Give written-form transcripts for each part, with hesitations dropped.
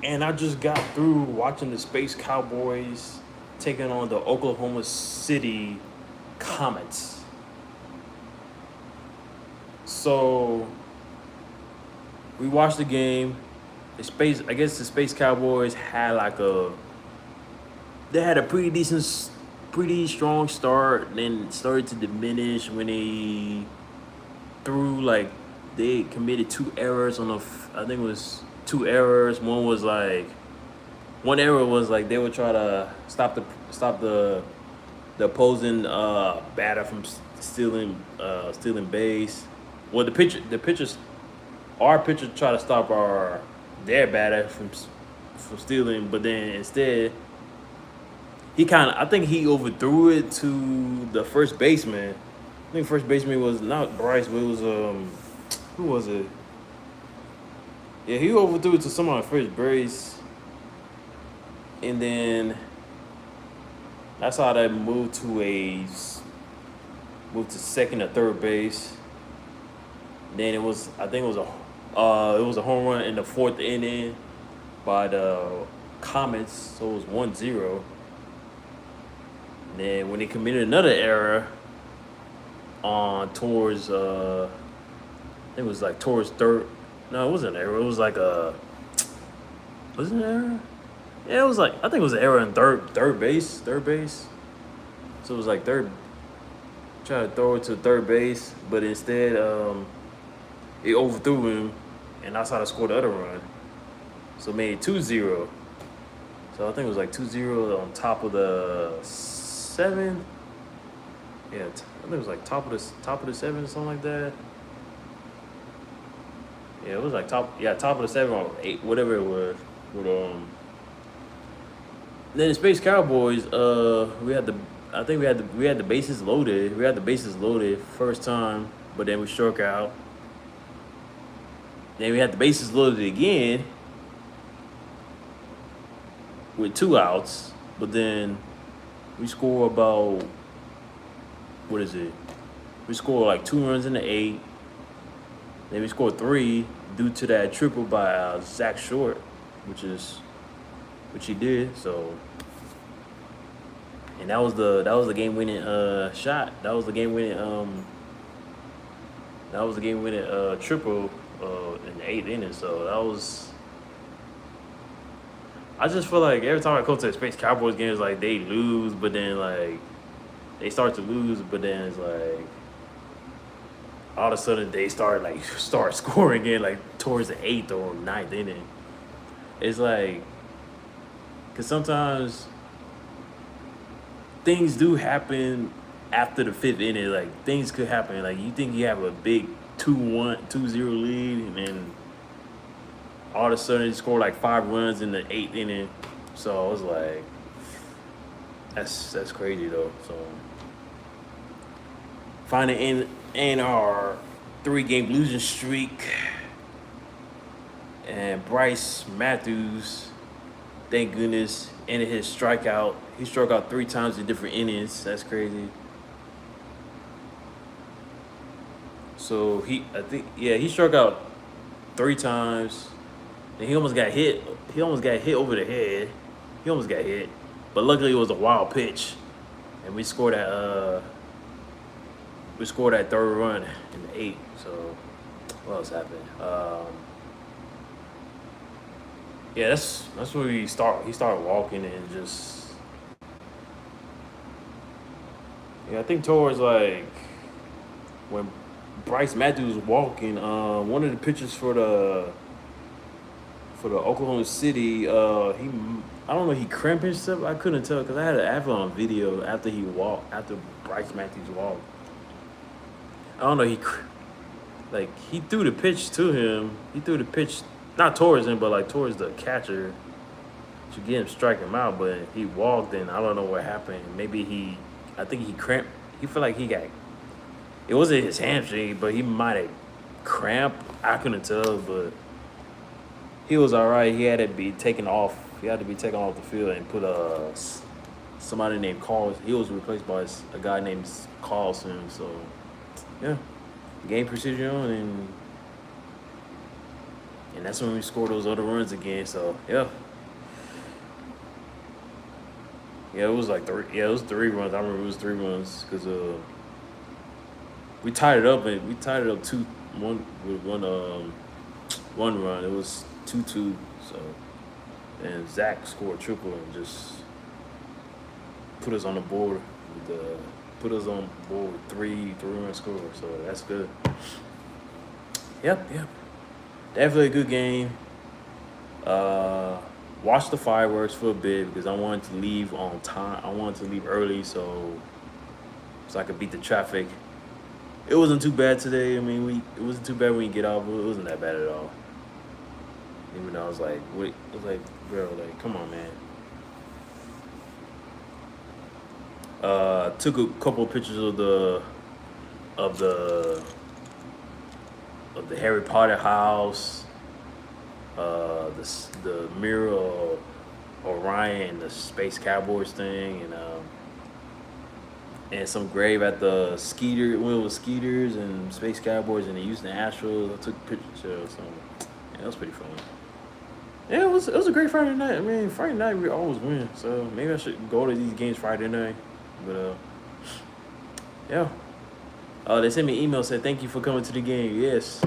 And I just got through watching the Space Cowboys taking on the Oklahoma City Comets. So we watched the game. I guess the Space Cowboys had they had a pretty strong start. Then started to diminish when threw like they committed two errors I think it was two errors. One error was like they would try to stop the opposing batter from stealing base. Well, the pitchers our pitcher tried to stop their batter from stealing, but then instead I think he overthrew it to the first baseman. I think first baseman was not Bryce, but it was who was it? Yeah, he overthrew it to someone on first base, and then that's how they moved to second or third base. Then I think it was a home run in the fourth inning by the Comets, so it was 1-0. Then when they committed another error on towards it was like towards third. No, it wasn't an error. It was like was it an error? Yeah, it was like I think it was an error in third base. So it was like try to throw it to third base, but instead it overthrew him, and that's how they scored the other run. So it made it 2-0. So I think it was like 2-0 on top of the 7. Yeah, I think it was like top of the 7 or something like that. Yeah, it was like top of the 7 or 8, whatever it was. But then the Space Cowboys, we had the bases loaded. We had the bases loaded first time, but then we struck out. Then we had the bases loaded again with 2 outs, but then we score about we scored like 2 runs in the 8. Then we scored 3 due to that triple by Zach Short, which he did. So, and that was the game winning shot. That was the game winning triple in the 8th inning. So that was. I just feel like every time I come to the Space Cowboys games, like they lose, but then like they start to lose, but then it's like all of a sudden they start scoring again, like towards the 8th or 9th inning. It's like, because sometimes things do happen after the 5th inning. Like things could happen. Like you think you have a big 2-0 lead, and then all of a sudden you score like 5 runs in the 8th inning. So I was like, that's crazy though. So finally in our 3-game losing streak, and Bryce Matthews, thank goodness, ended his strikeout. He struck out 3 times in different innings. That's crazy. So he struck out 3 times. And he almost got hit. He almost got hit over the head. He almost got hit, but luckily it was a wild pitch, and we scored that 3rd run in the 8th. So what else happened? Yeah, that's where he started walking and just. Yeah, I think towards like when Bryce Matthews was walking, one of the pitchers for the Oklahoma City, I don't know, he cramped himself. I couldn't tell because I had it on video after Bryce Matthews walked. I don't know, he threw the pitch to him. He threw the pitch not towards him, but like towards the catcher to get him strike him out. But he walked, and I don't know what happened. Maybe I think he cramped. He felt like it wasn't his hamstring, but he might have cramped. I couldn't tell, but he was all right. He had to be taken off. He had to be taken off the field and put somebody named Carl. He was replaced by a guy named Carlson. So yeah, game precision, and that's when we scored those other runs again. So yeah, it was like three. Yeah, it was 3 runs. I remember it was 3 runs because we tied it up and we tied it up 2-1 with one run. It was 2-2. So and Zach scored triple and just put us on the board with three-run score. So that's good. Yep. Definitely a good game. Watched the fireworks for a bit because I wanted to leave on time. I wanted to leave early so I could beat the traffic. It wasn't too bad today. I mean, it wasn't too bad when you get off, but it wasn't that bad at all. Even though I was like, wait, I was like, bro, like, come on, man. Took a couple of pictures of the Harry Potter house, the mirror of Orion, the Space Cowboys thing, and some grave at the Skeeters and Space Cowboys and the Houston Astros. I took pictures of some. Yeah, that was pretty fun. Yeah, it was a great Friday night. I mean, Friday night we always win, so maybe I should go to these games Friday night. But yeah. They sent me an email said thank you for coming to the game. Yes.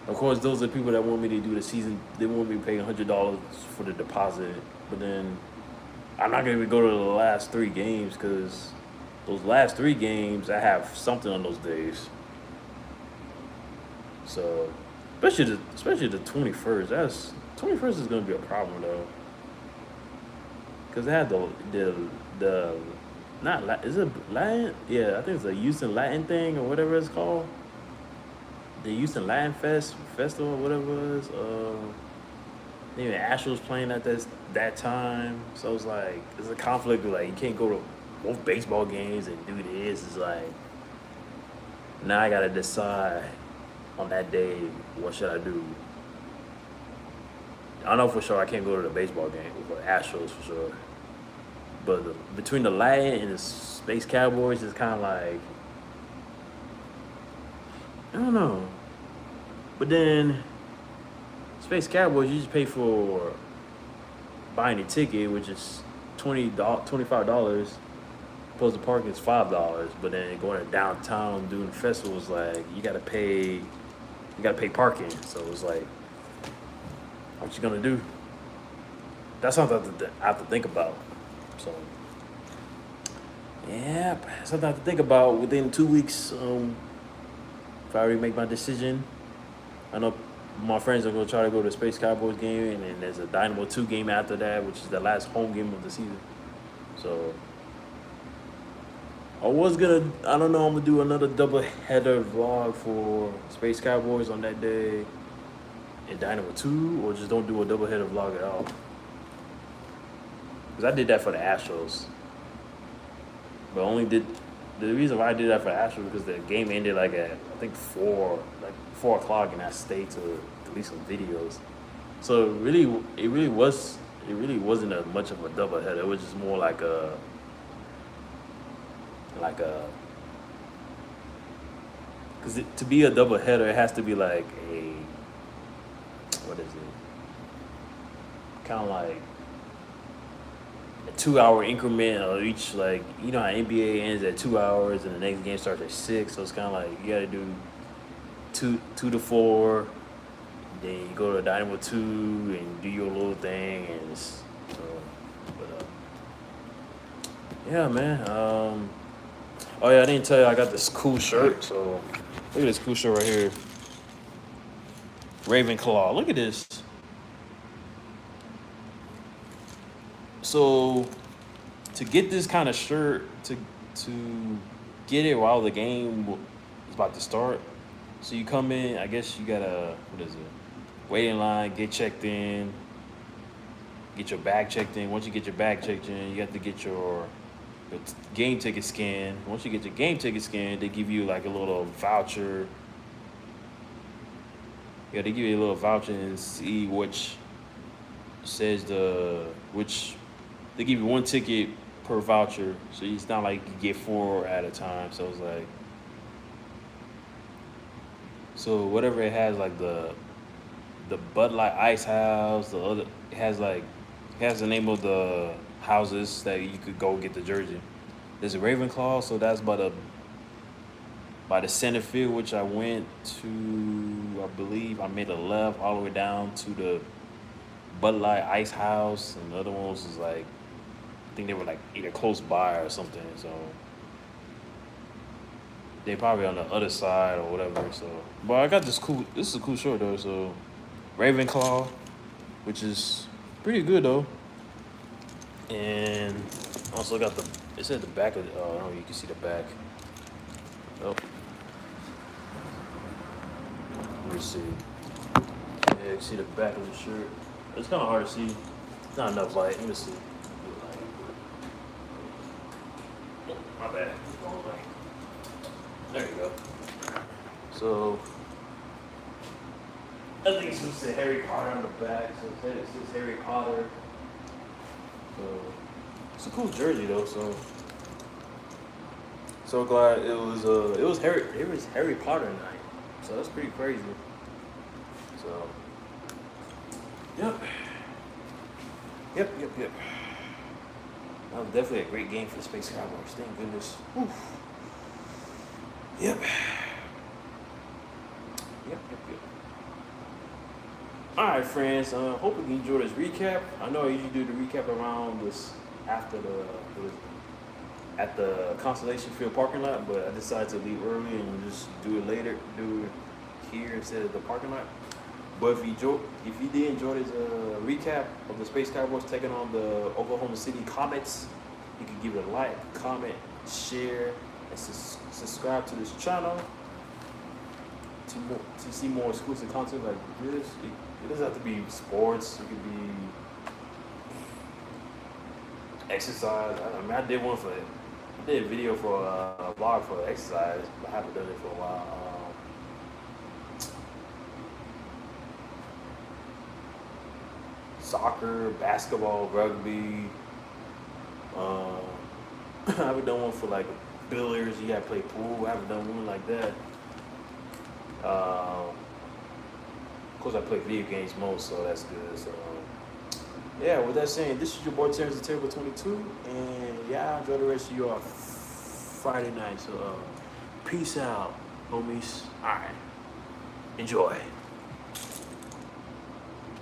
Of course, those are people that want me to do the season. They want me to pay $100 for the deposit, but then I'm not gonna even go to the last 3 games because those last 3 games I have something on those days. So, especially the 21st. 21st is gonna be a problem though, because they had the not is it Latin? Yeah, I think it's a Houston Latin thing or whatever it's called. The Houston Latin Festival, whatever it was. Even Astros playing at that time, so it's like it's a conflict. Like you can't go to both baseball games and do this. It's like now I gotta decide on that day what should I do. I know for sure I can't go to the baseball game for Astros for sure. But between the Latin and the Space Cowboys, it's kind of like I don't know. But then Space Cowboys, you just pay for buying a ticket, which is $25. Opposed to parking is $5. But then going to downtown doing the festival is like you gotta pay parking. So it's like, what you gonna do? That's something I have to think about. So yeah, something I have to think about within 2 weeks. If I already make my decision, I know my friends are going to try to go to the Space Cowboys game, and then there's a Dynamo 2 game after that, which is the last home game of the season. So I don't know, I'm going to do another double-header vlog for Space Cowboys on that day and Dynamo 2, or just don't do a double-header vlog at all. Because I did that for the Astros. But the reason why I did that for Astros because the game ended like at I think 4 o'clock, and I stayed to delete some videos. So it really wasn't much of a doubleheader. It was just more like a because to be a doubleheader, it has to be like what is it? Kind of like a 2-hour increment of each, like, you know how NBA ends at 2 hours and the next game starts at 6, so it's kind of like you gotta do 2 to 4, then you go to Dynamo 2 and do your little thing, and yeah, man. Oh yeah, I didn't tell you I got this cool shirt. So look at this cool shirt right here, Ravenclaw. Look at this. So to get this kind of shirt, to get it while the game is about to start, so you come in, I guess you gotta, wait in line, get checked in, get your bag checked in. Once you get your bag checked in, you have to get your game ticket scanned. Once you get your game ticket scanned, they give you like a little voucher. Yeah, they give you a little voucher and see which says they give you 1 ticket per voucher, so it's not like you get 4 at a time. So it's like, So whatever it has, like the Bud Light Ice House, the other it has the name of the houses that you could go get the jersey. There's a Ravenclaw, so that's by the center field, which I went to. I believe I made a left all the way down to the Bud Light Ice House, and the other ones was like I think they were like either close by or something. So they probably on the other side or whatever. So, but I got this cool. This is a cool shirt though. So Ravenclaw, which is pretty good though, and also got the. It's at the back of. I don't know. You can see the back. Oh, let me see. Yeah, you can see the back of the shirt. It's kind of hard to see. Not enough light. Let me see. Oh, my bad. Wrong way. There you go. So I think it's just the Harry Potter on the back. So it says Harry Potter. So it's a cool jersey though. So glad it was Harry Potter night. So that's pretty crazy. So yep. That was definitely a great game for the Space Cowboys. Thank goodness. Whew. Yep. All right, friends. Hope you enjoyed this recap. I know I usually do the recap around this after at the Constellation Field parking lot, but I decided to leave early and just do it later. Do it here instead of the parking lot. But if you did enjoy this recap of the Space Cowboys taking on the Oklahoma City Comets, you can give it a like, comment, share, and subscribe to this channel to see more exclusive content like this. It doesn't have to be sports. It could be exercise. I did a video for a vlog for exercise, but I haven't done it for a while. Soccer, basketball, rugby. I haven't done one for like billiards. You gotta play pool. I haven't done one like that. Of course, I play video games most, so that's good. So, yeah, with that saying, this is your boy Terrence the Terrible 22, and yeah, enjoy the rest of your Friday night. So, peace out, homies. All right, enjoy.